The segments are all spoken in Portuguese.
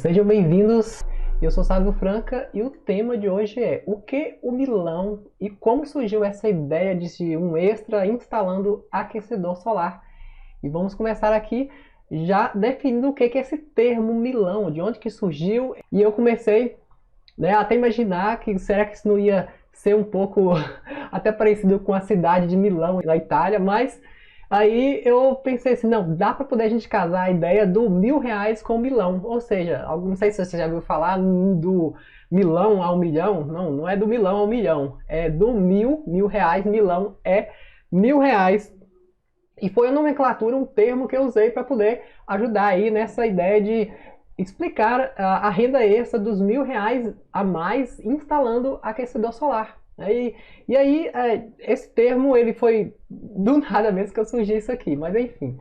Sejam bem-vindos. Eu sou Sávio Franca e o tema de hoje é o que o milão e como surgiu essa ideia de um extra instalando aquecedor solar. E vamos começar aqui já definindo o que é esse termo milão, de onde que surgiu. E eu comecei, até imaginar que será que isso não ia ser um pouco até parecido com a cidade de Milão, na Itália, mas aí eu pensei assim, não, dá para poder a gente casar a ideia do R$ 1.000 com Milão, ou seja, não sei se você já viu falar do Milão ao milhão, não é do milão ao milhão, é do mil reais, milão é R$ 1.000. E foi a nomenclatura, um termo que eu usei para poder ajudar aí nessa ideia de explicar a renda extra dos R$ 1.000 a mais instalando aquecedor solar. E aí, esse termo ele foi do nada mesmo que eu surgi isso aqui, mas enfim.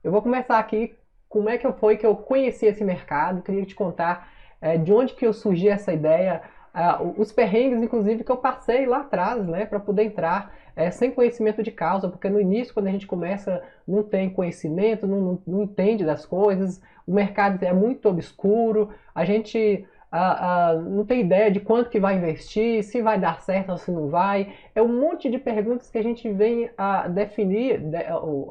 Eu vou começar aqui como é que foi que eu conheci esse mercado, queria te contar de onde que eu surgi essa ideia, os perrengues inclusive que eu passei lá atrás, né, para poder entrar sem conhecimento de causa, porque no início, quando a gente começa, não tem conhecimento, não entende das coisas, o mercado é muito obscuro, a gente não tem ideia de quanto que vai investir, se vai dar certo ou se não vai. É um monte de perguntas que a gente vem a definir,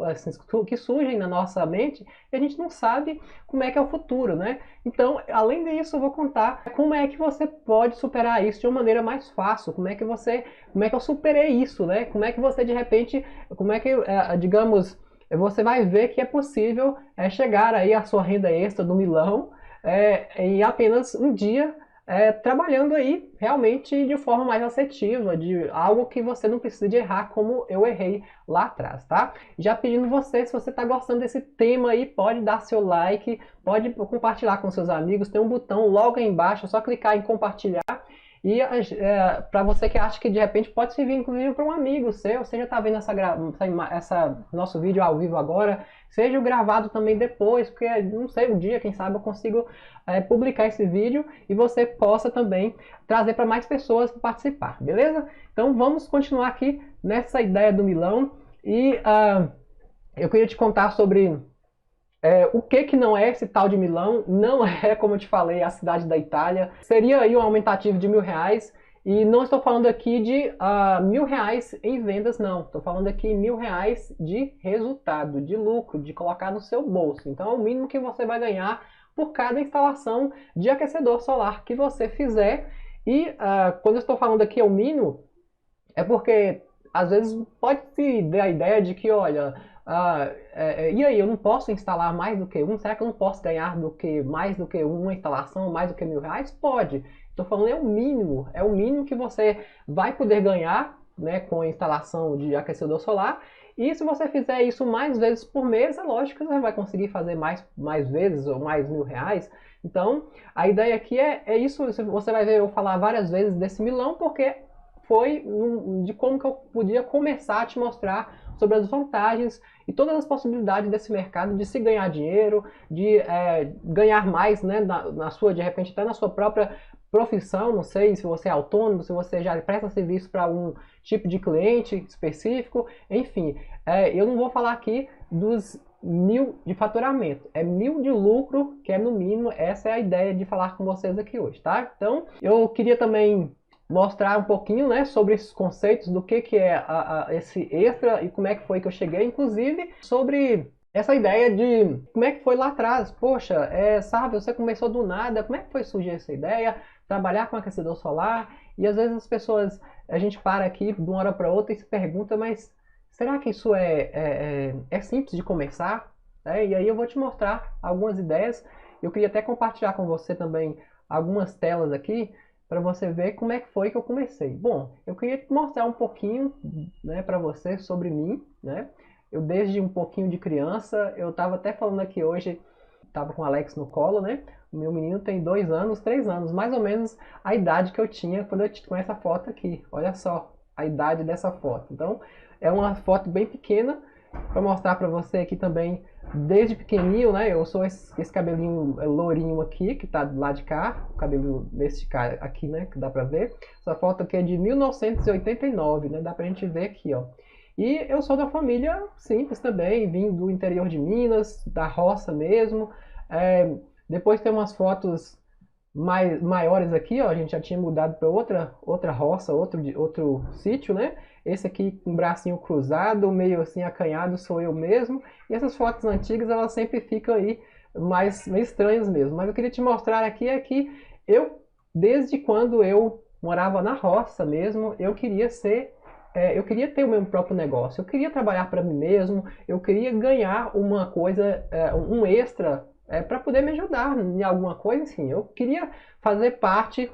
assim, que surgem na nossa mente, e a gente não sabe como é que é o futuro, né? Então, além disso, eu vou contar como é que você pode superar isso de uma maneira mais fácil, como é que eu superei isso, né? Como é que você, de repente, digamos, você vai ver que é possível chegar aí à sua renda extra do milão, em apenas um dia, trabalhando aí realmente de forma mais assertiva, de algo que você não precisa de errar como eu errei lá atrás, tá? Já pedindo você, se você está gostando desse tema aí, pode dar seu like, pode compartilhar com seus amigos, tem um botão logo aí embaixo, é só clicar em compartilhar. E para você que acha que de repente pode servir inclusive para um amigo seu, você já está vendo essa nosso vídeo ao vivo agora, seja gravado também depois, porque não sei, um dia, quem sabe, eu consigo publicar esse vídeo e você possa também trazer para mais pessoas participar, beleza? Então vamos continuar aqui nessa ideia do milão e eu queria te contar sobre o que não é esse tal de Milão. Não é, como eu te falei, a cidade da Itália. Seria aí um aumentativo de R$ 1.000. E não estou falando aqui de R$ 1.000 em vendas, não. Estou falando aqui R$ 1.000 de resultado, de lucro, de colocar no seu bolso. Então é o mínimo que você vai ganhar por cada instalação de aquecedor solar que você fizer. E quando eu estou falando aqui é o mínimo, é porque às vezes pode se dar a ideia de que, olha, e aí, eu não posso instalar mais do que um? Será que eu não posso ganhar mais do que uma instalação, mais do que R$ 1.000? Pode. Estou falando é o mínimo que você vai poder ganhar, né, com a instalação de aquecedor solar. E se você fizer isso mais vezes por mês, é lógico que você vai conseguir fazer mais vezes ou mais R$ 1.000. Então, a ideia aqui é isso. Você vai ver eu falar várias vezes desse milão, porque foi de como que eu podia começar a te mostrar sobre as vantagens e todas as possibilidades desse mercado de se ganhar dinheiro, de ganhar mais, né, de repente até na sua própria profissão. Não sei se você é autônomo, se você já presta serviço para um tipo de cliente específico, enfim. Eu não vou falar aqui dos 1.000 de faturamento, é 1.000 de lucro, que é no mínimo. Essa é a ideia de falar com vocês aqui hoje, tá? Então, eu queria também mostrar um pouquinho, né, sobre esses conceitos, do que é esse extra e como é que foi que eu cheguei, inclusive sobre essa ideia de como é que foi lá atrás. Poxa, sabe, você começou do nada, como é que foi surgir essa ideia, trabalhar com aquecedor solar? E às vezes as pessoas, a gente para aqui de uma hora para outra e se pergunta, mas será que isso é simples de começar? E aí eu vou te mostrar algumas ideias. Eu queria até compartilhar com você também algumas telas aqui, para você ver como é que foi que eu comecei. Bom, eu queria te mostrar um pouquinho, né, para você sobre mim, né? Eu desde um pouquinho de criança, eu estava até falando aqui hoje, estava com o Alex no colo, né? O meu menino tem 2 anos, 3 anos, mais ou menos a idade que eu tinha quando eu com essa foto aqui. Olha só a idade dessa foto. Então, é uma foto bem pequena, para mostrar para você aqui também, desde pequenininho, né? Eu sou esse cabelinho lourinho aqui, que tá do lado de cá, o cabelo desse cara aqui, né? Que dá pra ver. Essa foto aqui é de 1989, né? Dá pra gente ver aqui, ó. E eu sou da família simples também, vim do interior de Minas, da roça mesmo. Depois tem umas fotos maiores aqui, ó, a gente já tinha mudado para outra roça, outro sítio, né? Esse aqui com o bracinho cruzado, meio assim acanhado, sou eu mesmo. E essas fotos antigas, elas sempre ficam aí meio estranhas mesmo. Mas eu queria te mostrar aqui é que eu, desde quando eu morava na roça mesmo, eu queria ter o meu próprio negócio, eu queria trabalhar para mim mesmo, eu queria ganhar uma coisa, um extra, para poder me ajudar em alguma coisa, assim. Eu queria fazer parte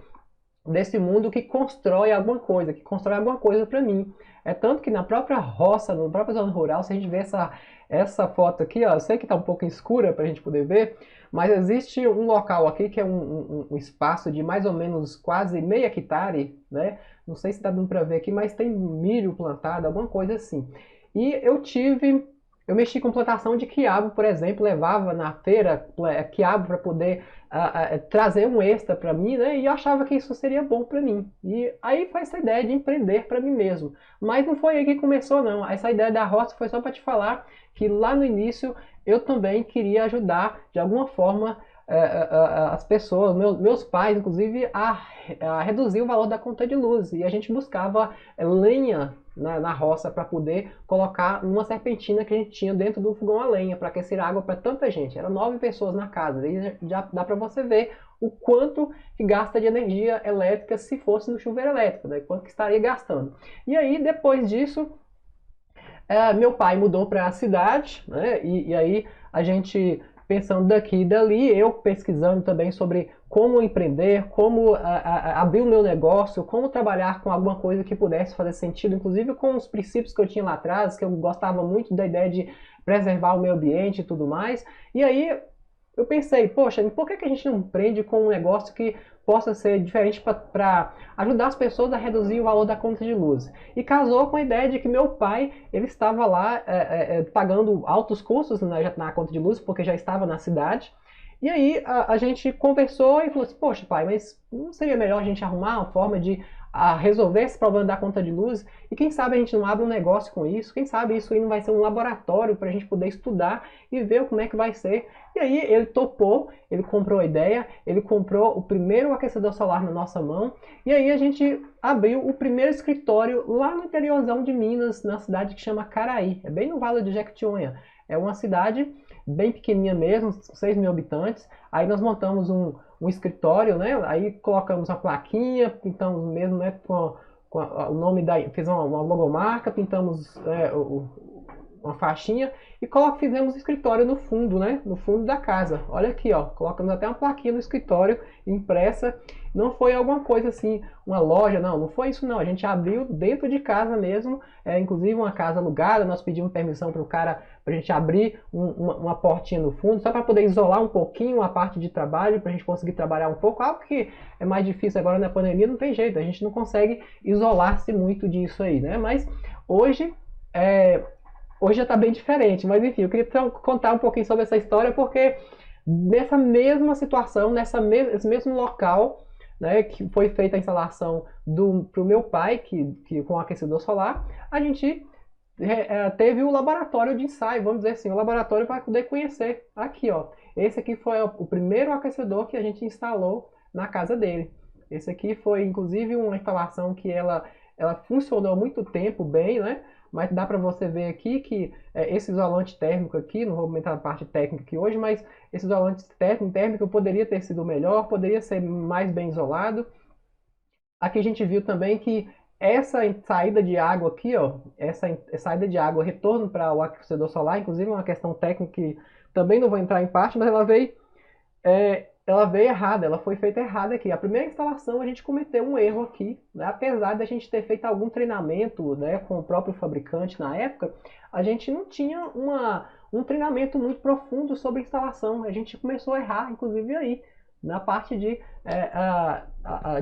desse mundo que constrói alguma coisa para mim. É tanto que na própria roça, na própria zona rural, se a gente vê essa foto aqui, ó, eu sei que está um pouco escura para a gente poder ver, mas existe um local aqui que é um espaço de mais ou menos quase meio hectare, né? Não sei se está dando para ver aqui, mas tem milho plantado, alguma coisa assim. E eu mexi com plantação de quiabo, por exemplo, levava na feira quiabo para poder trazer um extra para mim, né? E eu achava que isso seria bom para mim. E aí foi essa ideia de empreender para mim mesmo. Mas não foi aí que começou, não. Essa ideia da roça foi só para te falar que lá no início eu também queria ajudar de alguma forma as pessoas, meus pais, inclusive, a reduzir o valor da conta de luz. E a gente buscava lenha na roça para poder colocar numa serpentina que a gente tinha dentro do fogão a lenha para aquecer água para tanta gente. Eram 9 pessoas na casa. Aí já dá para você ver o quanto que gasta de energia elétrica se fosse no chuveiro elétrico, né? Quanto que estaria gastando. E aí, depois disso, meu pai mudou para a cidade, né? E aí a gente pensando daqui e dali, eu pesquisando também sobre como empreender, como abrir o meu negócio, como trabalhar com alguma coisa que pudesse fazer sentido, inclusive com os princípios que eu tinha lá atrás, que eu gostava muito da ideia de preservar o meio ambiente e tudo mais. E aí eu pensei, poxa, por que a gente não empreende com um negócio que possa ser diferente para ajudar as pessoas a reduzir o valor da conta de luz? E casou com a ideia de que meu pai, ele estava lá pagando altos custos na conta de luz, porque já estava na cidade. E aí a gente conversou e falou assim, poxa pai, mas não seria melhor a gente arrumar uma forma de resolver esse problema da conta de luz? E quem sabe a gente não abre um negócio com isso? Quem sabe isso aí não vai ser um laboratório para a gente poder estudar e ver como é que vai ser? E aí ele topou, ele comprou a ideia, ele comprou o primeiro aquecedor solar na nossa mão, e aí a gente abriu o primeiro escritório lá no interiorzão de Minas, na cidade que chama Caraí, é bem no Vale do Jequitinhonha. É uma cidade bem pequenininha mesmo, 6 mil habitantes. Aí nós montamos um escritório, né? Aí colocamos uma plaquinha, pintamos mesmo, né? O nome da, fez uma logomarca, pintamos uma faixinha e fizemos escritório no fundo, né? No fundo da casa. Olha aqui, ó, colocamos até uma plaquinha no escritório impressa. Não foi alguma coisa assim, uma loja, não foi isso não. A gente abriu dentro de casa mesmo, inclusive uma casa alugada. Nós pedimos permissão para o cara, para a gente abrir uma portinha no fundo, só para poder isolar um pouquinho a parte de trabalho, para a gente conseguir trabalhar um pouco. Algo que é mais difícil agora na pandemia, não tem jeito, a gente não consegue isolar-se muito disso aí, né? Mas hoje hoje já está bem diferente, mas enfim, eu queria contar um pouquinho sobre essa história, porque nessa mesma situação, nesse mesmo local, né, que foi feita a instalação para o meu pai, que com o aquecedor solar, a gente teve o laboratório de ensaio, vamos dizer assim, o laboratório para poder conhecer. Aqui, ó, esse aqui foi o primeiro aquecedor que a gente instalou na casa dele. Esse aqui foi, inclusive, uma instalação que ela funcionou há muito tempo bem, né? Mas dá para você ver aqui que esse isolante térmico aqui, não vou entrar na parte técnica aqui hoje, mas esse isolante térmico poderia ter sido melhor, poderia ser mais bem isolado. Aqui a gente viu também que essa saída de água aqui, ó, essa saída de água, retorno para o aquecedor solar, inclusive uma questão técnica que também não vou entrar em parte, mas ela veio errada, ela foi feita errada aqui. A primeira instalação a gente cometeu um erro aqui, né? Apesar de a gente ter feito algum treinamento, né, com o próprio fabricante na época, a gente não tinha um treinamento muito profundo sobre instalação. A gente começou a errar, inclusive aí, na parte de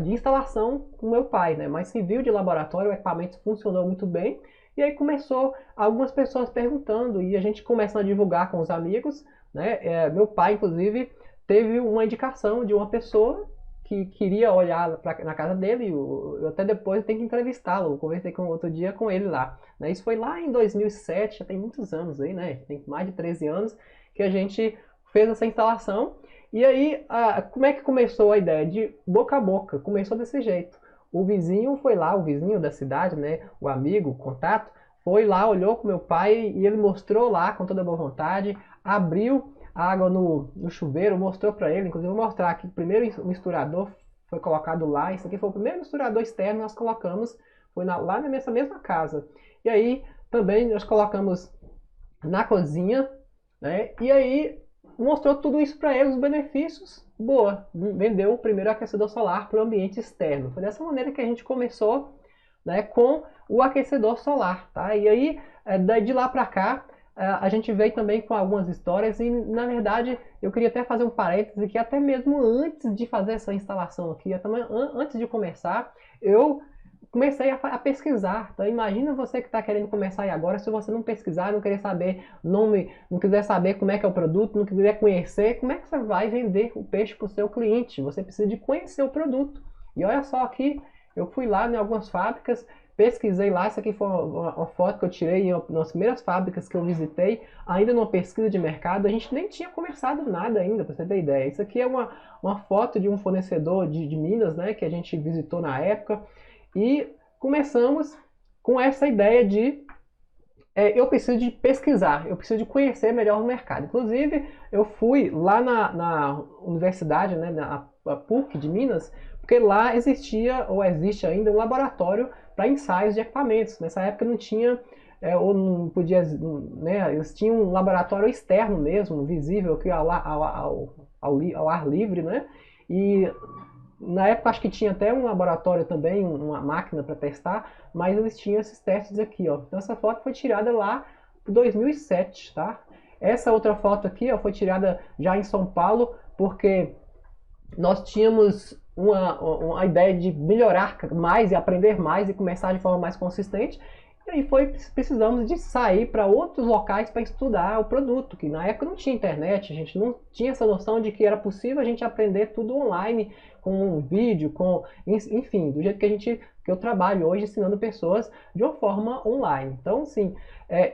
instalação com meu pai, né? Mas civil de laboratório, o equipamento funcionou muito bem. E aí começou algumas pessoas perguntando e a gente começou a divulgar com os amigos, né? Meu pai, inclusive, teve uma indicação de uma pessoa que queria olhar na casa dele. Eu até depois tenho que entrevistá-lo. Conversei outro dia com ele lá, né? Isso foi lá em 2007, já tem muitos anos aí, né? Tem mais de 13 anos que a gente fez essa instalação. E aí, como é que começou a ideia? De boca a boca, começou desse jeito. O vizinho foi lá, o vizinho da cidade, né, o amigo, o contato, foi lá, olhou com meu pai e ele mostrou lá com toda a boa vontade, abriu a água no chuveiro, mostrou para ele, inclusive vou mostrar aqui, o primeiro misturador foi colocado lá, isso aqui foi o primeiro misturador externo que nós colocamos, foi lá nessa mesma casa. E aí também nós colocamos na cozinha, né? E aí mostrou tudo isso para ele, os benefícios. Boa, vendeu o primeiro aquecedor solar para o ambiente externo. Foi dessa maneira que a gente começou, né, com o aquecedor solar, tá? E aí, de lá para cá, a gente veio também com algumas histórias e, na verdade, eu queria até fazer um parêntese que até mesmo antes de fazer essa instalação aqui, antes de começar, eu comecei a pesquisar. Então, imagina você que está querendo começar aí agora, se você não pesquisar, não querer saber nome, não quiser saber como é que é o produto, não quiser conhecer, como é que você vai vender o peixe para o seu cliente? Você precisa de conhecer o produto. E olha só aqui, eu fui lá em algumas fábricas, pesquisei lá, essa aqui foi uma foto que eu tirei em uma das primeiras fábricas que eu visitei, ainda numa pesquisa de mercado, a gente nem tinha começado nada ainda, para você ter ideia. Isso aqui é uma foto de um fornecedor de Minas, né, que a gente visitou na época, e começamos com essa ideia de eu preciso de pesquisar, eu preciso de conhecer melhor o mercado. Inclusive, eu fui lá na universidade, né, na PUC de Minas, porque lá existia, ou existe ainda, um laboratório para ensaios de equipamentos. Nessa época não tinha, ou não podia, né, eles tinham um laboratório externo mesmo, visível, que ao ar livre, né? E na época acho que tinha até um laboratório também, uma máquina para testar, mas eles tinham esses testes aqui, ó. Então essa foto foi tirada lá em 2007, tá? Essa outra foto aqui, ó, foi tirada já em São Paulo, porque nós tínhamos uma ideia de melhorar mais e aprender mais e começar de forma mais consistente. E aí precisamos de sair para outros locais para estudar o produto, que na época não tinha internet, a gente não tinha essa noção de que era possível a gente aprender tudo online, com um vídeo, enfim, do jeito que eu trabalho hoje ensinando pessoas de uma forma online. Então, assim,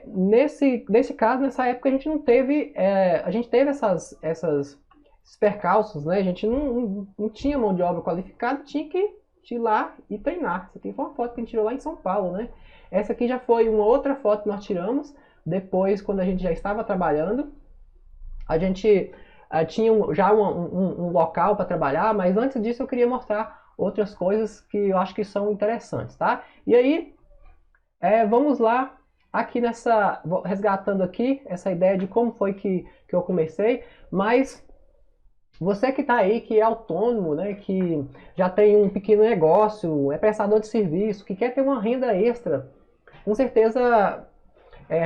nesse caso, nessa época a gente não teve, a gente teve esses percalços, né? A gente não tinha mão de obra qualificada, tinha que ir lá e treinar. Essa aqui foi uma foto que a gente tirou lá em São Paulo, né? Essa aqui já foi uma outra foto que nós tiramos, depois quando a gente já estava trabalhando. A gente tinha já um local para trabalhar, mas antes disso eu queria mostrar outras coisas que eu acho que são interessantes, tá? E aí, vamos lá, aqui resgatando aqui essa ideia de como foi que eu comecei, mas você que está aí, que é autônomo, né, que já tem um pequeno negócio, é prestador de serviço, que quer ter uma renda extra, com certeza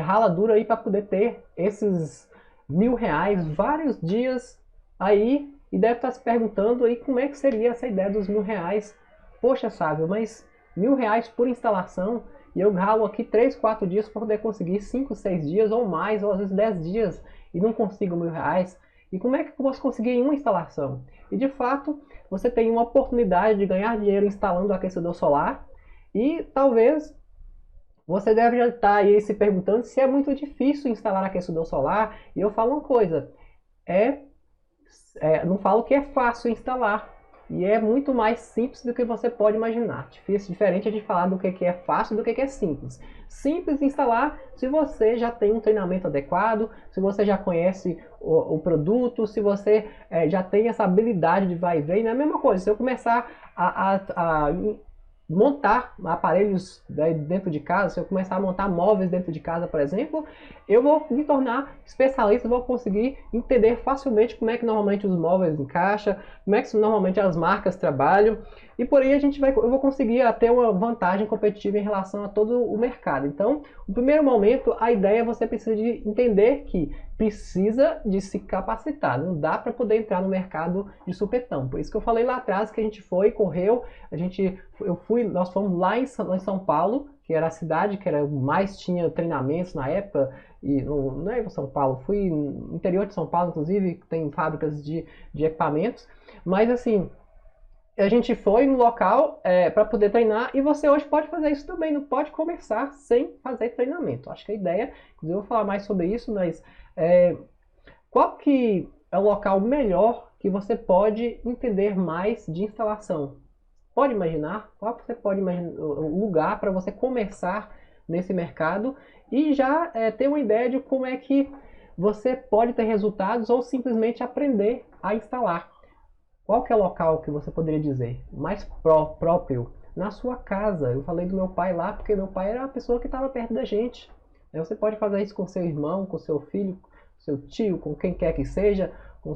rala duro aí para poder ter esses R$ 1.000 vários dias aí, e deve estar se perguntando aí como é que seria essa ideia dos R$ 1.000. Poxa, Sávio, mas R$ 1.000 por instalação, e eu ralo aqui 3, 4 dias para poder conseguir 5, 6 dias ou mais, ou às vezes 10 dias, e não consigo R$ 1.000. E como é que eu posso conseguir em uma instalação? E de fato, você tem uma oportunidade de ganhar dinheiro instalando o aquecedor solar, e talvez você deve já estar aí se perguntando se é muito difícil instalar aquecedor solar. E eu falo uma coisa, não falo que é fácil instalar, e é muito mais simples do que você pode imaginar. Diferente de falar do que é fácil do que é simples. Simples instalar se você já tem um treinamento adequado, se você já conhece o produto, se você já tem essa habilidade de vai e vem. Não é a mesma coisa, se eu começar a montar aparelhos dentro de casa, se eu começar a montar móveis dentro de casa, por exemplo, eu vou me tornar especialista, vou conseguir entender facilmente como é que normalmente os móveis encaixam, como é que normalmente as marcas trabalham, e por aí eu vou conseguir ter uma vantagem competitiva em relação a todo o mercado. Então, no primeiro momento, a ideia é você precisa de entender que precisa de se capacitar, não dá para poder entrar no mercado de supetão. Por isso que eu falei lá atrás que a gente correu, nós fomos lá em São Paulo, que era a cidade que mais tinha treinamentos na época, e não é em São Paulo, fui no interior de São Paulo, inclusive, que tem fábricas de equipamentos, mas assim, a gente foi no local para poder treinar, e você hoje pode fazer isso também, não pode começar sem fazer treinamento. Acho que a ideia, inclusive eu vou falar mais sobre isso, mas qual que é o local melhor que você pode entender mais de instalação? Pode imaginar? Qual você pode imaginar o lugar para você começar nesse mercado e já ter uma ideia de como é que você pode ter resultados ou simplesmente aprender a instalar? Qual que é o local que você poderia dizer mais próprio? Na sua casa. Eu falei do meu pai lá porque meu pai era a pessoa que estava perto da gente. Você pode fazer isso com seu irmão, com seu filho, com seu tio, com quem quer que seja, com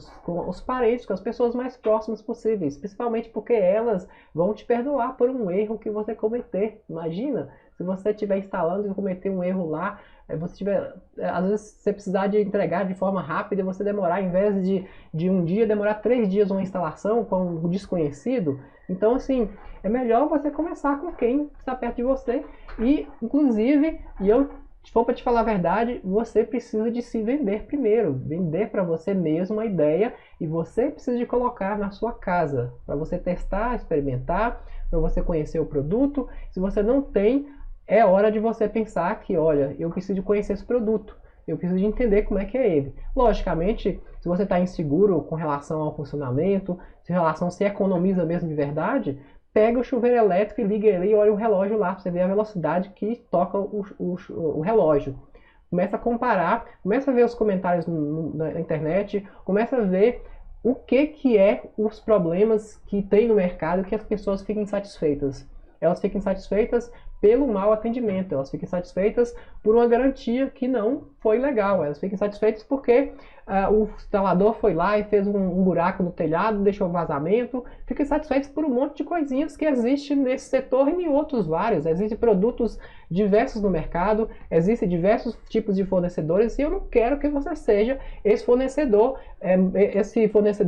os parentes, com as pessoas mais próximas possíveis. Principalmente porque elas vão te perdoar por um erro que você cometer. Imagina se você estiver instalando e cometer um erro lá, você tiver, às vezes você precisar de entregar de forma rápida e você demorar, em vez de um dia, demorar 3 dias uma instalação com um desconhecido. Então, assim, é melhor você começar com quem está perto de você. E, inclusive, se for para te falar a verdade, você precisa de se vender primeiro. Vender para você mesmo a ideia e você precisa de colocar na sua casa. Para você testar, experimentar, para você conhecer o produto. Se você não tem, é hora de você pensar que, olha, eu preciso de conhecer esse produto. Eu preciso de entender como é que é ele. Logicamente, se você está inseguro com relação ao funcionamento, se economiza mesmo de verdade, pega o chuveiro elétrico e liga ele e olha o relógio lá para você ver a velocidade que toca o relógio. Começa a comparar, começa a ver os comentários na internet, começa a ver o que é os problemas que tem no mercado que as pessoas ficam insatisfeitas. Elas ficam insatisfeitas pelo mau atendimento, elas ficam insatisfeitas por uma garantia que não foi legal, elas ficam insatisfeitas porque o instalador foi lá e fez um buraco no telhado, deixou vazamento, ficam insatisfeitas por um monte de coisinhas que existe nesse setor e em outros vários. Existem produtos diversos no mercado, existem diversos tipos de fornecedores e eu não quero que você seja esse fornecedor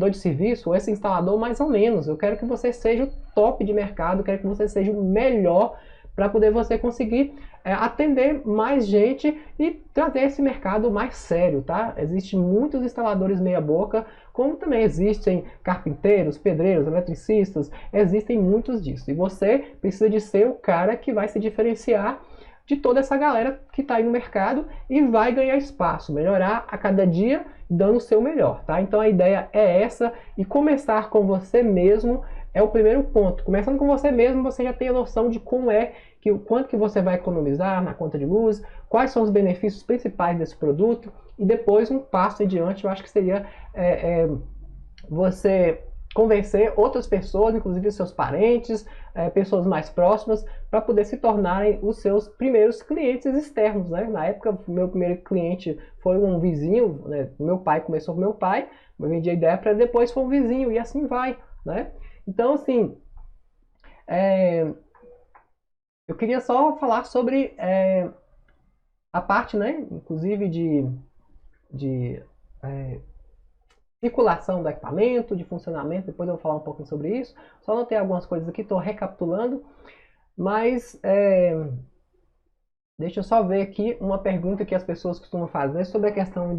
de serviço ou esse instalador mais ou menos. Eu quero que você seja o top de mercado, eu quero que você seja o melhor para poder você conseguir atender mais gente e trazer esse mercado mais sério, tá? Existem muitos instaladores meia boca, como também existem carpinteiros, pedreiros, eletricistas, existem muitos disso. E você precisa de ser o cara que vai se diferenciar de toda essa galera que está aí no mercado e vai ganhar espaço, melhorar a cada dia, dando o seu melhor, tá? Então a ideia é essa e começar com você mesmo é o primeiro ponto. Começando com você mesmo, você já tem a noção de quanto que você vai economizar na conta de luz, quais são os benefícios principais desse produto, e depois um passo adiante, eu acho que seria você convencer outras pessoas, inclusive seus parentes, pessoas mais próximas, para poder se tornarem os seus primeiros clientes externos, né? Na época, o meu primeiro cliente foi um vizinho, né? Meu pai começou com meu pai, eu vendi a ideia para depois foi um vizinho, e assim vai, né? Então, assim, eu queria só falar sobre a parte, né, inclusive de circulação do equipamento, de funcionamento, depois eu vou falar um pouquinho sobre isso. Só anotei algumas coisas aqui, estou recapitulando, mas deixa eu só ver aqui uma pergunta que as pessoas costumam fazer sobre a questão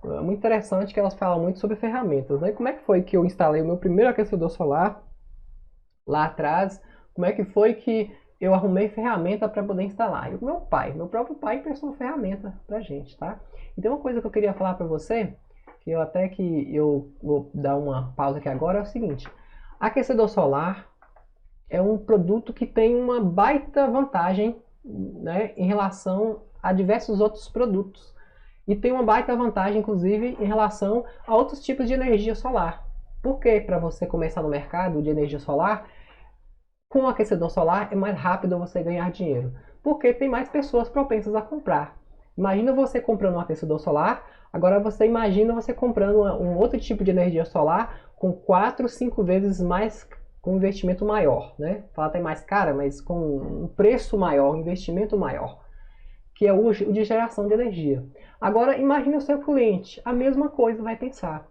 muito interessante, que elas falam muito sobre ferramentas, né? Como é que foi que eu instalei o meu primeiro aquecedor solar lá atrás? Como é que foi que eu arrumei ferramenta para poder instalar? E o meu próprio pai emprestou ferramenta pra gente, tá? Então uma coisa que eu queria falar para você, que eu vou dar uma pausa aqui agora, é o seguinte: aquecedor solar é um produto que tem uma baita vantagem, né, em relação a diversos outros produtos. E tem uma baita vantagem, inclusive, em relação a outros tipos de energia solar. Por que para você começar no mercado de energia solar, com o aquecedor solar é mais rápido você ganhar dinheiro? Porque tem mais pessoas propensas a comprar. Imagina você comprando um aquecedor solar, agora você imagina você comprando um outro tipo de energia solar com 4, 5 vezes mais, com um investimento maior, né? Fala até mais cara, mas com um preço maior, um investimento maior, que é o de geração de energia. Agora imagine o seu cliente, a mesma coisa vai pensar.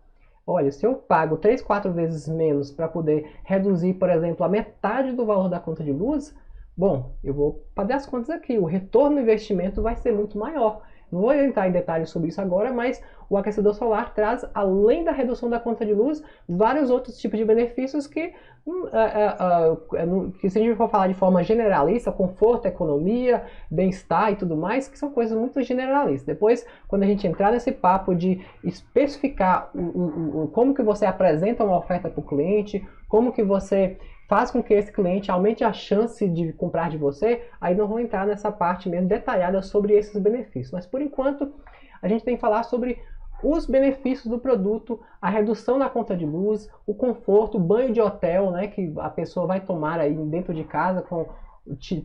Olha, se eu pago 3, 4 vezes menos para poder reduzir, por exemplo, a metade do valor da conta de luz, bom, eu vou fazer as contas aqui, o retorno do investimento vai ser muito maior. Não vou entrar em detalhes sobre isso agora, mas o aquecedor solar traz, além da redução da conta de luz, vários outros tipos de benefícios que se a gente for falar de forma generalista, conforto, economia, bem-estar e tudo mais, que são coisas muito generalistas. Depois, quando a gente entrar nesse papo de especificar como que você apresenta uma oferta para o cliente, como que você faz com que esse cliente aumente a chance de comprar de você, aí nós vamos entrar nessa parte mesmo detalhada sobre esses benefícios. Mas por enquanto, a gente tem que falar sobre os benefícios do produto, a redução da conta de luz, o conforto, o banho de hotel, né, que a pessoa vai tomar aí dentro de casa,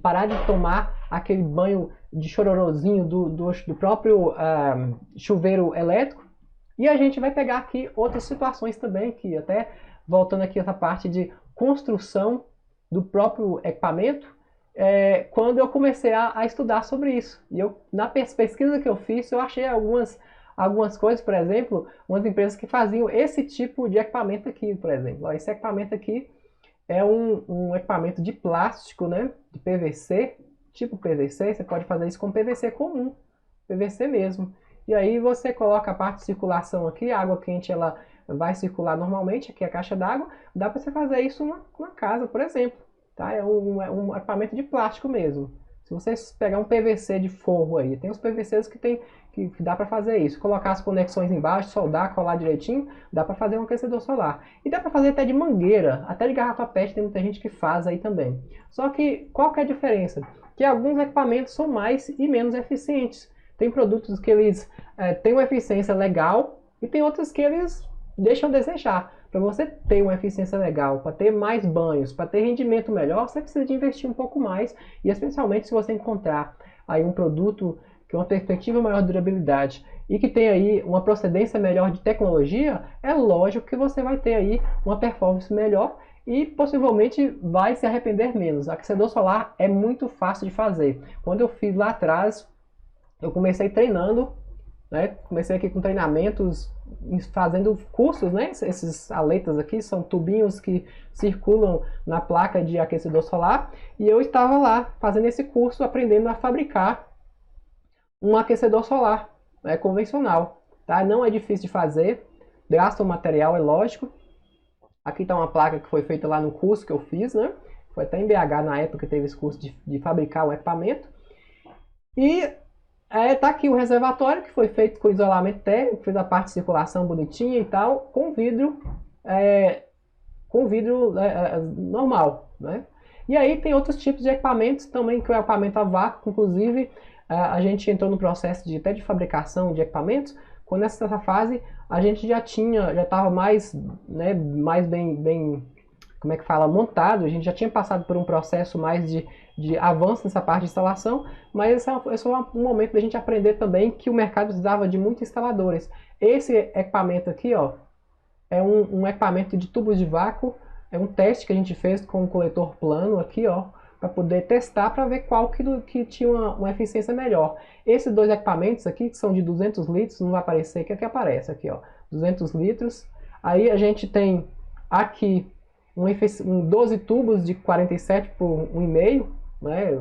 parar de tomar aquele banho de chororozinho do próprio chuveiro elétrico. E a gente vai pegar aqui outras situações também, que até voltando aqui essa parte de construção do próprio equipamento, quando eu comecei a estudar sobre isso. E na pesquisa que eu fiz, eu achei algumas coisas, por exemplo, umas empresas que faziam esse tipo de equipamento aqui, por exemplo. Esse equipamento aqui é um equipamento de plástico, né, de PVC, tipo PVC, você pode fazer isso com PVC comum, PVC mesmo. E aí você coloca a parte de circulação aqui, a água quente ela vai circular normalmente, aqui é a caixa d'água, dá para você fazer isso numa casa, por exemplo. Tá? É um equipamento de plástico mesmo. Se você pegar um PVC de forro aí, tem os PVCs que dá para fazer isso. Colocar as conexões embaixo, soldar, colar direitinho, dá para fazer um aquecedor solar. E dá para fazer até de mangueira, até de garrafa PET, tem muita gente que faz aí também. Só que qual que é a diferença? Que alguns equipamentos são mais e menos eficientes. Tem produtos que eles têm uma eficiência legal e tem outros que eles deixam a desejar. Para você ter uma eficiência legal, para ter mais banhos, para ter rendimento melhor, você precisa de investir um pouco mais. E especialmente se você encontrar aí um produto que uma perspectiva maior de durabilidade e que tem aí uma procedência melhor de tecnologia, é lógico que você vai ter aí uma performance melhor e possivelmente vai se arrepender menos. Aquecedor solar é muito fácil de fazer. Quando eu fiz lá atrás, eu comecei treinando, né? Comecei aqui com treinamentos, fazendo cursos, né? Esses aletas aqui são tubinhos que circulam na placa de aquecedor solar e eu estava lá fazendo esse curso, aprendendo a fabricar um aquecedor solar, né, convencional. Tá? Não é difícil de fazer, gasta o material, é lógico. Aqui está uma placa que foi feita lá no curso que eu fiz, né? Foi até em BH na época que teve esse curso de fabricar um equipamento. E tá aqui o reservatório que foi feito com isolamento térmico, fez a parte de circulação bonitinha e tal, com vidro normal, né? E aí tem outros tipos de equipamentos também, que é o equipamento a vácuo, inclusive a gente entrou no processo até de fabricação de equipamentos, quando nessa fase a gente já estava mais, né, mais bem, como é que fala, montado, a gente já tinha passado por um processo mais de avanço nessa parte de instalação, mas esse é um momento da gente aprender também que o mercado precisava de muitos instaladores. Esse equipamento aqui, ó, é um equipamento de tubos de vácuo, é um teste que a gente fez com um coletor plano aqui, ó, para poder testar para ver qual que tinha uma eficiência melhor. Esses dois equipamentos aqui, que são de 200 litros, não vai aparecer aqui, aqui aparece aqui, ó, 200 litros. Aí a gente tem aqui 12 tubos de 47 por 1,5, né?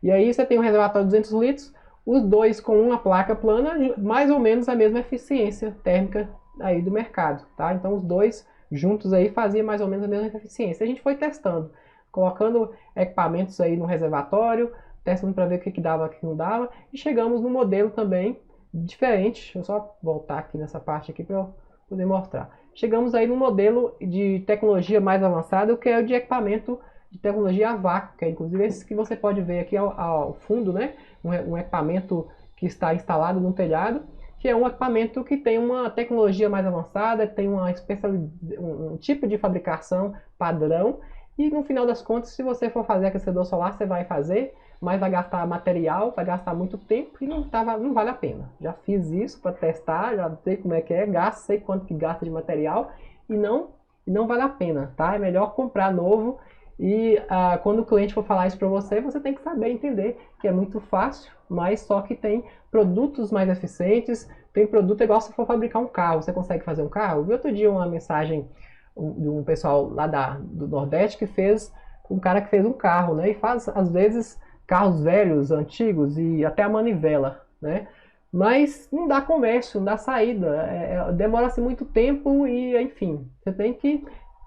E aí você tem um reservatório de 200 litros, os dois com uma placa plana, mais ou menos a mesma eficiência térmica aí do mercado, tá? Então os dois juntos aí faziam mais ou menos a mesma eficiência. A gente foi testando, colocando equipamentos aí no reservatório, testando para ver o que dava, o que não dava, e chegamos no modelo também diferente. Deixa eu só voltar aqui nessa parte aqui para eu poder mostrar. Chegamos aí no modelo de tecnologia mais avançada, que é o de equipamento de tecnologia a vácuo, que é inclusive esse que você pode ver aqui ao fundo, né? Um equipamento que está instalado no telhado, que é um equipamento que tem uma tecnologia mais avançada, tem um tipo de fabricação padrão, e no final das contas, se você for fazer aquecedor solar, você vai fazer, mas vai gastar material, vai gastar muito tempo e não vale a pena. Já fiz isso para testar, já sei como é que é, sei quanto que gasta de material e não vale a pena, tá? É melhor comprar novo e quando o cliente for falar isso para você, você tem que saber entender que é muito fácil, mas só que tem produtos mais eficientes, tem produto igual se for fabricar um carro, você consegue fazer um carro? Eu vi outro dia uma mensagem de um pessoal lá do Nordeste que fez, um cara que fez um carro, né? E faz, às vezes, carros velhos, antigos e até a manivela, né? Mas não dá comércio, não dá saída, demora-se muito tempo e, enfim, você tem que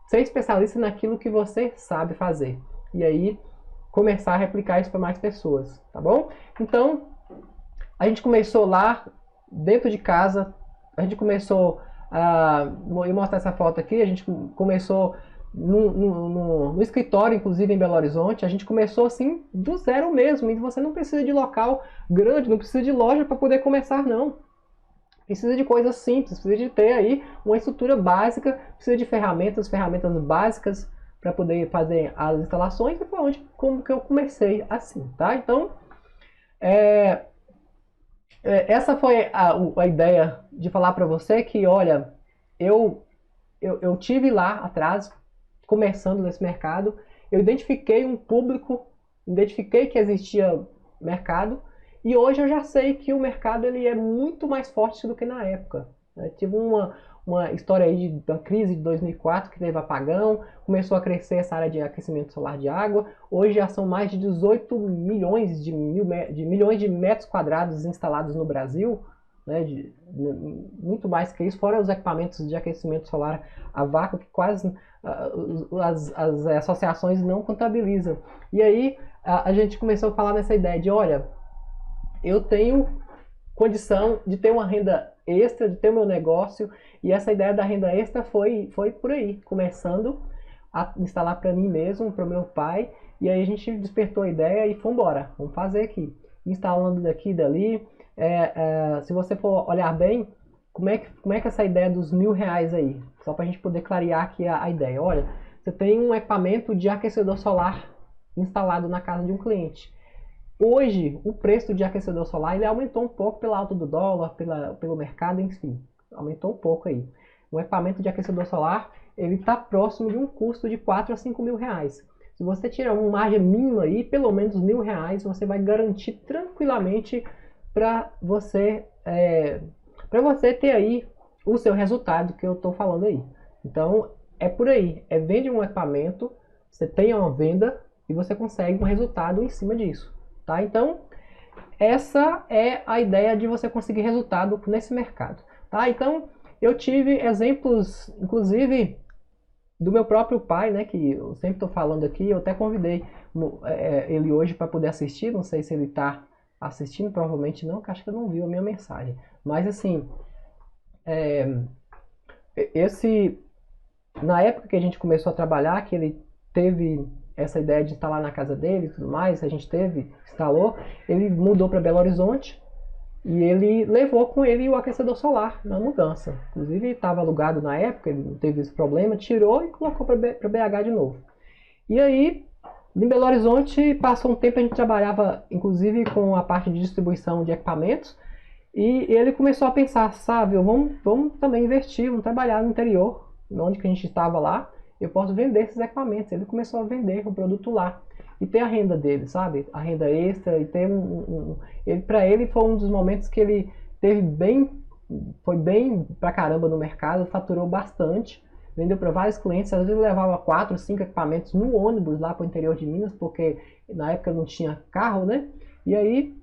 ser especialista naquilo que você sabe fazer. E aí, começar a replicar isso para mais pessoas, tá bom? Então, a gente começou lá, dentro de casa, a gente começou vou mostrar essa foto aqui, a gente começou no escritório, inclusive em Belo Horizonte, a gente começou assim do zero mesmo, e você não precisa de local grande, não precisa de loja para poder começar não. Precisa de coisas simples, precisa de ter aí uma estrutura básica, precisa de ferramentas básicas para poder fazer as instalações, e foi onde como que eu comecei assim, tá? Então, essa foi a ideia de falar para você que, olha, eu tive lá atrás, começando nesse mercado, eu identifiquei um público, identifiquei que existia mercado, e hoje eu já sei que o mercado ele é muito mais forte do que na época. Tive uma história aí da crise de 2004, que teve apagão, começou a crescer essa área de aquecimento solar de água, hoje já são mais de 18 milhões de metros quadrados instalados no Brasil, né, muito mais que isso, fora os equipamentos de aquecimento solar a vácuo, que quase as associações não contabilizam. E aí a gente começou a falar nessa ideia de, olha, eu tenho condição de ter uma renda extra, de ter o meu negócio, e essa ideia da renda extra foi por aí, começando a instalar para mim mesmo, para o meu pai, e aí a gente despertou a ideia e fomos embora, vamos fazer aqui, instalando daqui e dali. Se você for olhar bem, como é que essa ideia dos R$1.000 aí, só para a gente poder clarear aqui a ideia. Olha, você tem um equipamento de aquecedor solar instalado na casa de um cliente. Hoje, o preço de aquecedor solar ele aumentou um pouco pela alta do dólar, pelo mercado, enfim. Aumentou um pouco aí. Um equipamento de aquecedor solar ele está próximo de um custo de 4 a 5 mil reais. Se você tirar uma margem mínima aí, pelo menos R$1.000, você vai garantir tranquilamente para você ter aí o seu resultado que eu estou falando aí. Então, é por aí. Vende um equipamento, você tem uma venda e você consegue um resultado em cima disso. Tá? Então, essa é a ideia de você conseguir resultado nesse mercado. Tá? Então, eu tive exemplos, inclusive, do meu próprio pai, né, que eu sempre estou falando aqui, eu até convidei ele hoje para poder assistir, não sei se ele está assistindo, provavelmente não, porque acho que ele não viu a minha mensagem. Mas, assim, na época que a gente começou a trabalhar, que ele teve essa ideia de instalar na casa dele e tudo mais, a gente instalou, ele mudou para Belo Horizonte e ele levou com ele o aquecedor solar na mudança. Inclusive estava alugado na época, ele não teve esse problema, tirou e colocou para BH de novo. E aí, em Belo Horizonte, passou um tempo, a gente trabalhava inclusive com a parte de distribuição de equipamentos, e ele começou a pensar, sabe, vamos também investir, vamos trabalhar no interior, onde que a gente estava lá, eu posso vender esses equipamentos. Ele começou a vender o produto lá e ter a renda dele, sabe? A renda extra e ter para ele foi um dos momentos que ele foi bem pra caramba no mercado, faturou bastante, vendeu para vários clientes, às vezes levava 4, 5 equipamentos no ônibus lá para o interior de Minas, porque na época não tinha carro, né? E aí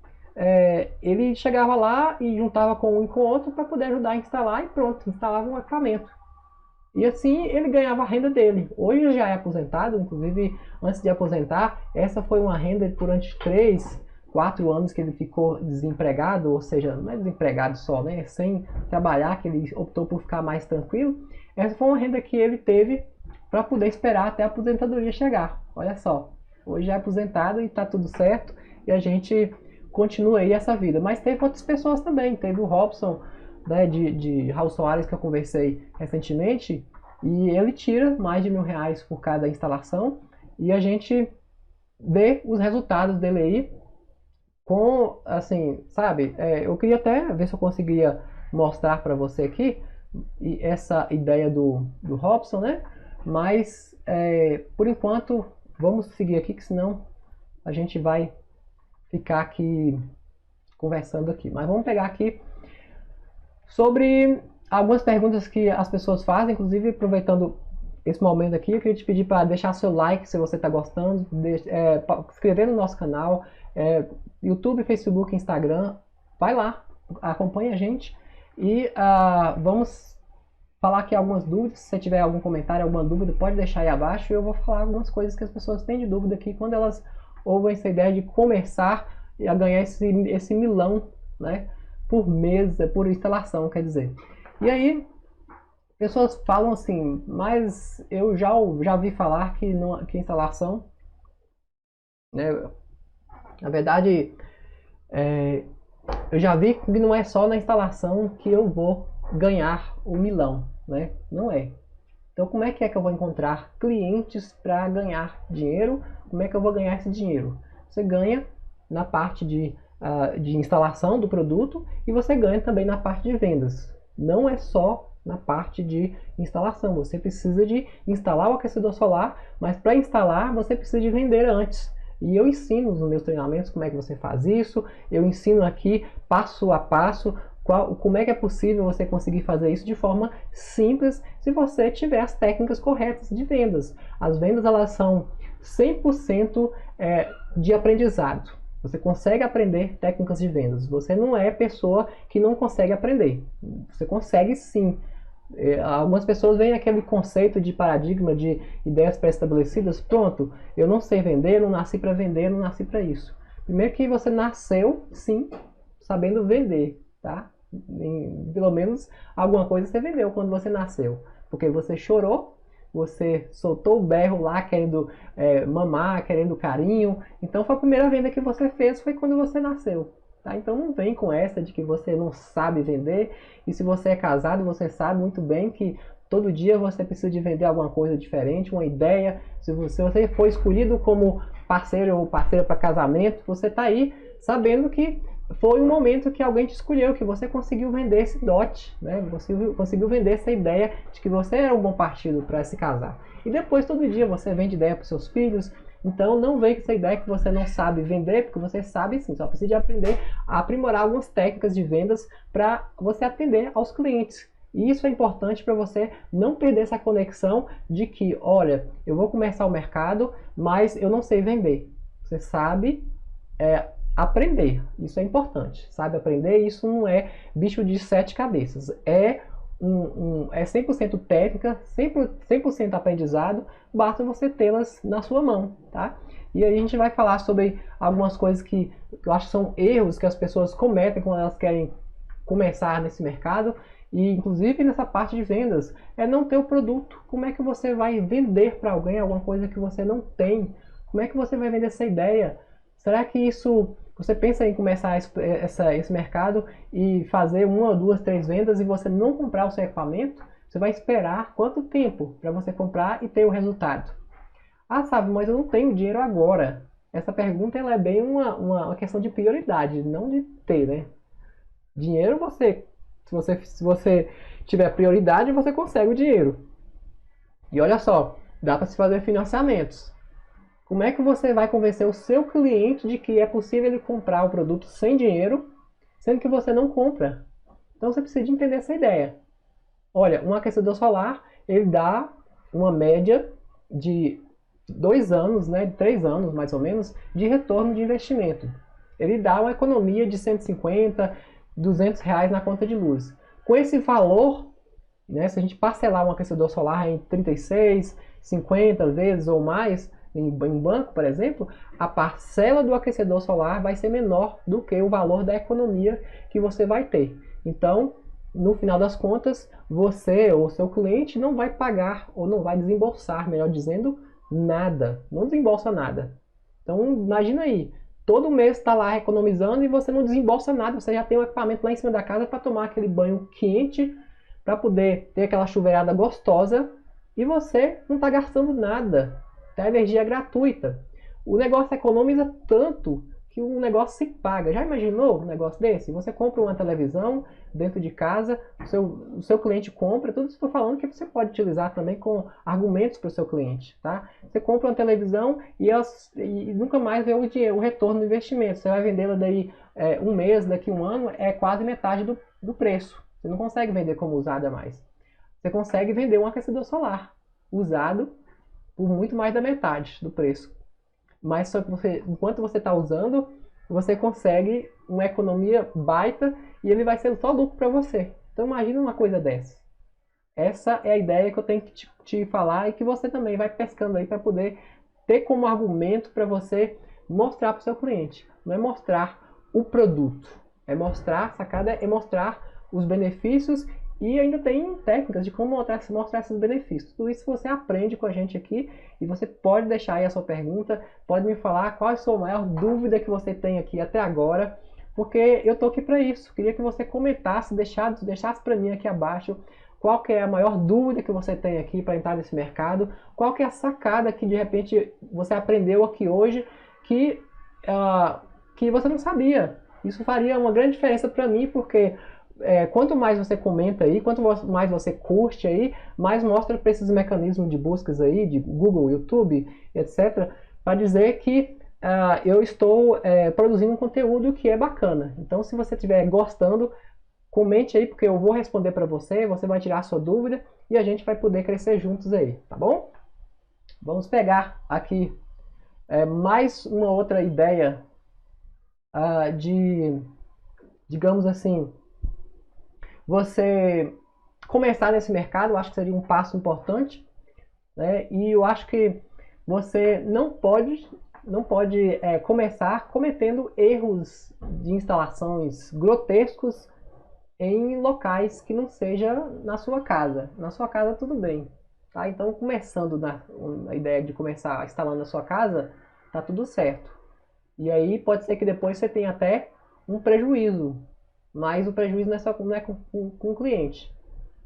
ele chegava lá e juntava com um e com o outro para poder ajudar a instalar e pronto, instalava um equipamento. E assim ele ganhava a renda dele. Hoje ele já é aposentado, inclusive antes de aposentar, essa foi uma renda durante 3, 4 anos que ele ficou desempregado, ou seja, não é desempregado só, né? Sem trabalhar, que ele optou por ficar mais tranquilo. Essa foi uma renda que ele teve para poder esperar até a aposentadoria chegar. Olha só, hoje é aposentado e está tudo certo e a gente continua aí essa vida. Mas teve outras pessoas também, teve o Robson, né, de Raul Soares, que eu conversei recentemente, e ele tira mais de R$1.000 por cada instalação, e a gente vê os resultados dele aí com, assim, sabe, eu queria até ver se eu conseguia mostrar para você aqui essa ideia do Robson, né, mas por enquanto vamos seguir aqui, que senão a gente vai ficar aqui conversando aqui, mas vamos pegar aqui sobre algumas perguntas que as pessoas fazem, inclusive aproveitando esse momento aqui, eu queria te pedir para deixar seu like se você está gostando, se inscrever no nosso canal, YouTube, Facebook, Instagram, vai lá, acompanhe a gente e vamos falar aqui algumas dúvidas. Se você tiver algum comentário, alguma dúvida, pode deixar aí abaixo e eu vou falar algumas coisas que as pessoas têm de dúvida aqui quando elas ouvem essa ideia de começar a ganhar esse milão, né, por mês, por instalação, quer dizer. E aí, pessoas falam assim, mas eu já vi falar que, que instalação, né, na verdade, eu já vi que não é só na instalação que eu vou ganhar o milão, né? Não é. Então, como é que eu vou encontrar clientes para ganhar dinheiro? Como é que eu vou ganhar esse dinheiro? Você ganha na parte de instalação do produto e você ganha também na parte de vendas. Não é só na parte de instalação. Você precisa de instalar o aquecedor solar, mas para instalar você precisa de vender antes. E eu ensino nos meus treinamentos como é que você faz isso. Eu ensino aqui passo a passo como é que é possível você conseguir fazer isso de forma simples se você tiver as técnicas corretas de vendas. As vendas elas são 100% de aprendizado. Você consegue aprender técnicas de vendas. Você não é pessoa que não consegue aprender. Você consegue sim. Algumas pessoas veem aquele conceito de paradigma de ideias pré-estabelecidas. Pronto, eu não sei vender, não nasci para vender, não nasci para isso. Primeiro que você nasceu, sim, sabendo vender, tá? Pelo menos alguma coisa você vendeu quando você nasceu. Porque você chorou, você soltou o berro lá querendo mamar, querendo carinho. Então foi a primeira venda que você fez, foi quando você nasceu. Tá? Então não vem com essa de que você não sabe vender. E se você é casado, você sabe muito bem que todo dia você precisa de vender alguma coisa diferente, uma ideia. Se você for escolhido como parceiro ou parceira para casamento, você está aí sabendo que foi um momento que alguém te escolheu, que você conseguiu vender esse dote, né? Você conseguiu vender essa ideia de que você era um bom partido para se casar. E depois, todo dia, você vende ideia para os seus filhos. Então, não vem com essa ideia que você não sabe vender, porque você sabe sim, só precisa de aprender a aprimorar algumas técnicas de vendas para você atender aos clientes. E isso é importante para você não perder essa conexão de que, olha, eu vou começar o mercado, mas eu não sei vender. Você sabe aprender, isso é importante, sabe aprender, isso não é bicho de 7 cabeças, é 100% técnica, 100% aprendizado, basta você tê-las na sua mão, tá? E aí a gente vai falar sobre algumas coisas que eu acho que são erros que as pessoas cometem quando elas querem começar nesse mercado, e inclusive nessa parte de vendas, é não ter o produto. Como é que você vai vender para alguém alguma coisa que você não tem? Como é que você vai vender essa ideia? Será que isso... Você pensa em começar esse mercado e fazer 1, 2, 3 vendas e você não comprar o seu equipamento? Você vai esperar quanto tempo para você comprar e ter o resultado? Ah, sabe, mas eu não tenho dinheiro agora. Essa pergunta ela é bem uma questão de prioridade, não de ter, né? Dinheiro se você tiver prioridade, você consegue o dinheiro. E olha só, dá para se fazer financiamentos. Como é que você vai convencer o seu cliente de que é possível ele comprar o produto sem dinheiro, sendo que você não compra? Então você precisa de entender essa ideia. Olha, um aquecedor solar, ele dá uma média de 2 anos, né, de 3 anos mais ou menos, de retorno de investimento. Ele dá uma economia de 150, 200 reais na conta de luz. Com esse valor, né, se a gente parcelar um aquecedor solar em 36, 50 vezes ou mais, em banco, por exemplo, a parcela do aquecedor solar vai ser menor do que o valor da economia que você vai ter. Então, no final das contas, você ou seu cliente não vai pagar ou não vai desembolsar, melhor dizendo, nada. Não desembolsa nada. Então, imagina aí, todo mês está lá economizando e você não desembolsa nada. Você já tem um equipamento lá em cima da casa para tomar aquele banho quente, para poder ter aquela chuveirada gostosa e você não está gastando nada. A energia é gratuita. O negócio economiza tanto que o negócio se paga. Já imaginou um negócio desse? Você compra uma televisão dentro de casa, o seu cliente compra, tudo isso que eu estou falando que você pode utilizar também com argumentos para o seu cliente. Tá? Você compra uma televisão e nunca mais vê o retorno do investimento. Você vai vendê-la daí um mês, daqui um ano, é quase metade do preço. Você não consegue vender como usada mais. Você consegue vender um aquecedor solar usado por muito mais da metade do preço. Mas só que enquanto você está usando, você consegue uma economia baita e ele vai ser só lucro para você. Então imagina uma coisa dessa. Essa é a ideia que eu tenho que te falar e que você também vai pescando aí para poder ter como argumento para você mostrar para o seu cliente. Não é mostrar o produto, é mostrar, a sacada é mostrar os benefícios e ainda tem técnicas de como mostrar esses benefícios. Tudo isso você aprende com a gente aqui e você pode deixar aí a sua pergunta, pode me falar qual é a sua maior dúvida que você tem aqui até agora, porque eu estou aqui para isso. Queria que você comentasse, deixasse para mim aqui abaixo qual que é a maior dúvida que você tem aqui para entrar nesse mercado, qual que é a sacada que de repente você aprendeu aqui hoje que você não sabia. Isso faria uma grande diferença para mim, porque quanto mais você comenta aí, quanto mais você curte aí, mais mostra para esses mecanismos de buscas aí, de Google, YouTube, etc., para dizer que eu estou produzindo um conteúdo que é bacana. Então, se você estiver gostando, comente aí, porque eu vou responder para você, você vai tirar a sua dúvida e a gente vai poder crescer juntos aí, tá bom? Vamos pegar aqui mais uma outra ideia digamos assim, você começar nesse mercado. Eu acho que seria um passo importante, né? E eu acho que você não pode começar cometendo erros de instalações grotescos em locais que não seja na sua casa. Na sua casa tudo bem, tá? Então, começando na ideia de começar instalando na sua casa, tá tudo certo. E aí pode ser que depois você tenha até um prejuízo, mas o prejuízo não é com o cliente.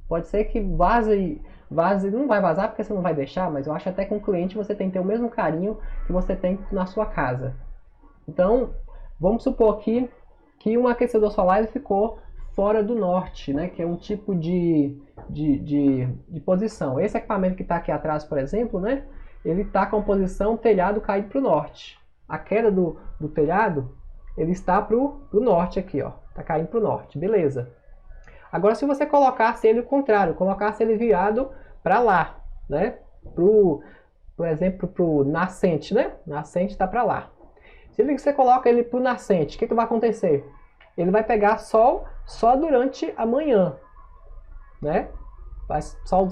Pode ser que vaze, não vai vazar porque você não vai deixar, mas eu acho até que com o cliente você tem que ter o mesmo carinho que você tem na sua casa. Então, vamos supor aqui que um aquecedor solar ficou fora do norte, né, que é um tipo de posição. Esse equipamento que está aqui atrás, por exemplo, né, ele está com a posição telhado caído para o norte. A queda do telhado, ele está para o norte aqui, ó, está caindo para o norte, beleza. Agora, se você colocasse ele ao contrário, colocasse ele virado para lá, né, por exemplo, para o nascente, né, nascente está para lá. Se você coloca ele para o nascente, o que vai acontecer? Ele vai pegar sol só durante a manhã, né?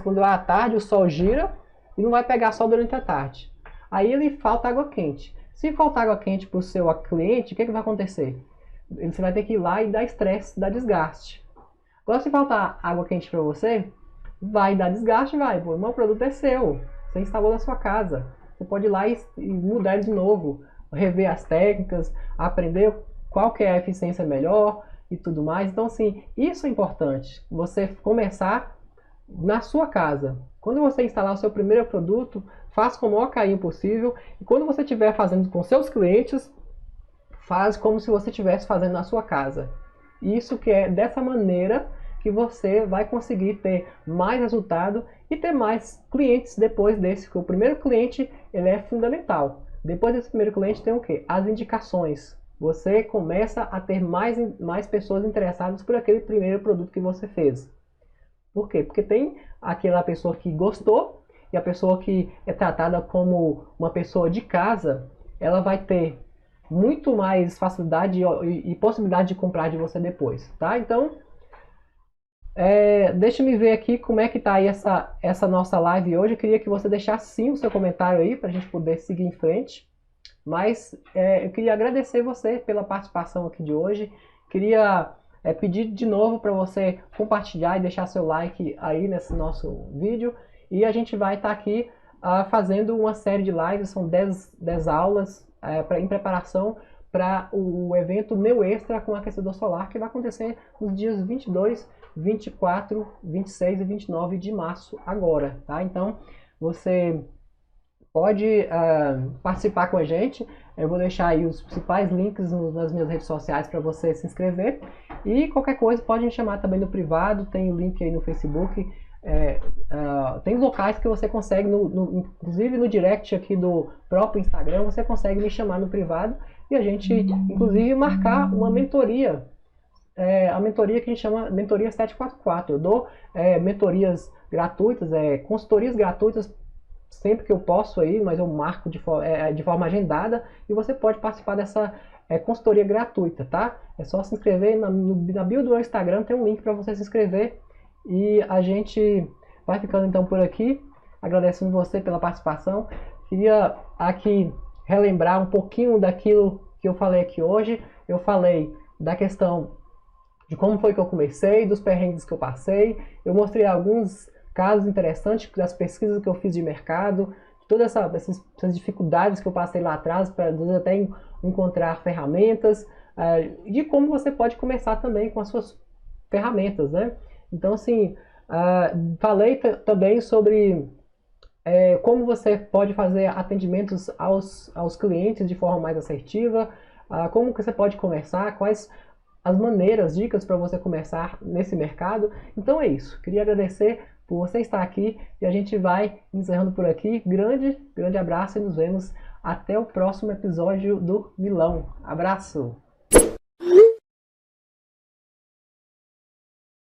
Quando vai à tarde, o sol gira e não vai pegar sol durante a tarde. Aí ele falta água quente. Se faltar água quente para o seu cliente, o que vai acontecer? Você vai ter que ir lá e dar estresse, dar desgaste. Agora, se faltar água quente para você, vai dar desgaste, vai. Pô, o meu produto é seu. Você instalou na sua casa. Você pode ir lá e mudar ele de novo, rever as técnicas, aprender qual que é a eficiência melhor e tudo mais. Então, assim, isso é importante. Você começar na sua casa. Quando você instalar o seu primeiro produto, faça com o maior carinho possível. E quando você estiver fazendo com seus clientes, faz como se você estivesse fazendo na sua casa. Isso que é dessa maneira que você vai conseguir ter mais resultado e ter mais clientes depois desse. Porque o primeiro cliente, ele é fundamental. Depois desse primeiro cliente tem o quê? As indicações. Você começa a ter mais pessoas interessadas por aquele primeiro produto que você fez. Por quê? Porque tem aquela pessoa que gostou e a pessoa que é tratada como uma pessoa de casa, ela vai ter muito mais facilidade e possibilidade de comprar de você depois, tá? Então, deixa eu ver aqui como é que tá aí essa nossa live hoje. Eu queria que você deixasse sim o seu comentário aí para a gente poder seguir em frente. Mas eu queria agradecer você pela participação aqui de hoje. Queria pedir de novo para você compartilhar e deixar seu like aí nesse nosso vídeo. E a gente vai estar aqui fazendo uma série de lives, são 10 aulas em preparação para o evento Meu Extra com aquecedor solar, que vai acontecer nos dias 22, 24, 26 e 29 de março agora, tá? Então, você pode participar com a gente. Eu vou deixar aí os principais links nas minhas redes sociais para você se inscrever. E qualquer coisa pode me chamar também no privado, tem o link aí no Facebook. Tem locais que você consegue, inclusive no direct aqui do próprio Instagram, você consegue me chamar no privado e a gente, inclusive, marcar uma mentoria. A mentoria que a gente chama Mentoria 744. Eu dou mentorias gratuitas, consultorias gratuitas sempre que eu posso aí, mas eu marco de forma agendada e você pode participar é consultoria gratuita, tá? É só se inscrever na bio do meu Instagram, tem um link para você se inscrever. E a gente vai ficando então por aqui, agradecendo você pela participação. Queria aqui relembrar um pouquinho daquilo que eu falei aqui hoje. Eu falei da questão de como foi que eu comecei, dos perrengues que eu passei. Eu mostrei alguns casos interessantes das pesquisas que eu fiz de mercado, todas essas dificuldades que eu passei lá atrás, para até encontrar ferramentas, de como você pode começar também com as suas ferramentas, né? Então, assim, falei também sobre como você pode fazer atendimentos aos clientes de forma mais assertiva, como que você pode começar, quais as maneiras, dicas para você começar nesse mercado. Então é isso. Queria agradecer por você estar aqui e a gente vai encerrando por aqui. Grande abraço e nos vemos até o próximo episódio do Milão. Abraço!